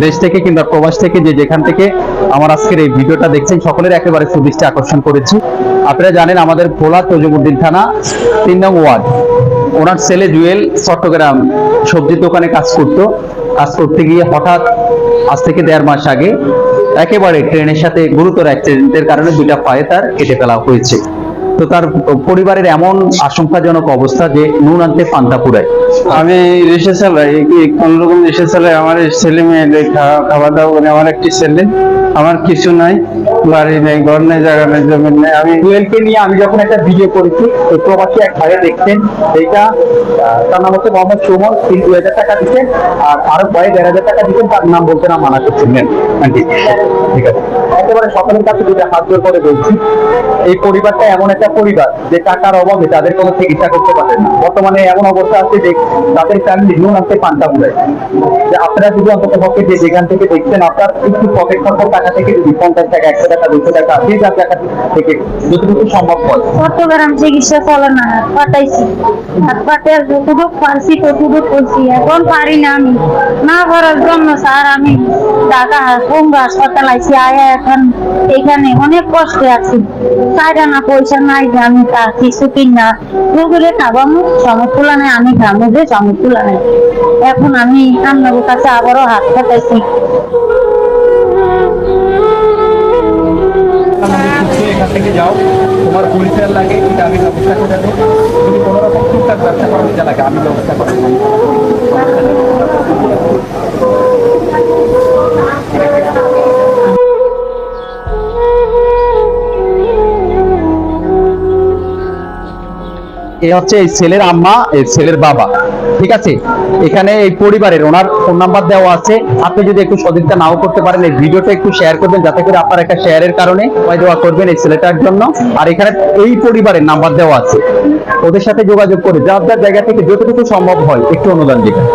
দেশ থেকে কিংবা প্রবাস থেকে যে যেখান থেকে আমার আজকের এই ভিডিওটা দেখছেন সকলের একেবারে সুদৃষ্টি আকর্ষণ করেছি। আপনারা জানেন আমাদের ভোলা তজুমুদ্দিন থানা ৩ নং ওয়ার্ড, ওনার ছেলে জুয়েল চট্টগ্রাম সবজির দোকানে কাজ করতে গিয়ে হঠাৎ আজ থেকে ১.৫ মাস আগে একেবারে ট্রেনের সাথে গুরুতর অ্যাক্সিডেন্টের কারণে দুইটা পায়ে তার কেটে ফেলা হয়েছে। তো তার পরিবারের এমন আশঙ্কাজনক অবস্থা যে নুন আনতে পান্তা পুরায়। আমি রিক্সা চালাই, কোন রকম রিক্সা চালাই। আমার ছেলে মেয়েদের খাওয়া দাওয়া করে। আমার একটি ছেলে, আমার কিছু নাই, বাড়ি নেই, ঘর নেই, জায়গা নেই, জমি নেই। আমি জুয়েলকে নিয়ে আমি যখন একটা ভিডিও করেছি, তো প্রবাসী এক ভাইয়া দেখছেন, এইটা তার নাম হচ্ছে মোহাম্মদ সুমন, ৩-২,০০০ টাকা দিচ্ছেন, আর আরো ভাই ১,৫০০ টাকা দিচ্ছেন, তার নাম বলতে না মানা করছেন। ঠিক আছে, একেবারে সকলের কাছে দুটা হাত জোর করে বলছি, এই পরিবারটা এমন একটা পরিবার যে টাকার অভাবে তাদের কোনো চিকিৎসা করতে পারেন না। বর্তমানে এমন অবস্থা আছে যে তাদের ফ্যামিলি নুন আনতে পান্তা পুরায়। যে আপনারা যদি অন্তত পক্ষে যে যেখান থেকে দেখছেন, আপনার একটু পকেট খরচের টাকা থেকে যদি ৫০ টাকা, ১০০ টাকা, ২০০ টাকা, ৩০০০ টাকা থেকে যতটুকু সম্ভব হয়। চট্টগ্রাম চিকিৎসা চলে না, পাঠাইছি হাত পাটে যতটুকু পারছি ততটুকু করছি। এখন পারি না, আমি না করার জন্য স্যার আমি ঢাকা পঙ্গু হাসপাতাল আইছি। আয়া এখন এখানে অনেক কষ্টে আছি। চাইরা না পয়সা নাই যে আমি তা কিছু কিনা রোগীরে খাবানো সমতুলা নেই, আমি খাবো যে সমতুলা নেই। এখন আমি আপনার কাছে আবারও হাত পাঠাইছি। এখান থেকে যাও, তোমার হুইলচেয়ার লাগে এটা আমি ব্যবস্থা করে দেবো। যদি কোনো রকম টুকটাক ব্যবসা করার যা লাগে আমি ব্যবস্থা করে দেবো। এ হচ্ছে এই ছেলের আম্মা, এই ছেলের বাবা। ঠিক আছে, এখানে এই পরিবারের ওনার ফোন নাম্বার দেওয়া আছে। আপনি যদি একটু সদিচ্ছা নাও করতে পারেন, এই ভিডিওটা একটু শেয়ার করবেন, যাতে করে আপনার একটা শেয়ারের কারণে দোয়া করবেন এই ছেলেটার জন্য। আর এখানে এই পরিবারের নাম্বার দেওয়া আছে, ওদের সাথে যোগাযোগ করে যার যার জায়গা থেকে যতটুকু সম্ভব হয় একটু অনুদান দিবেন।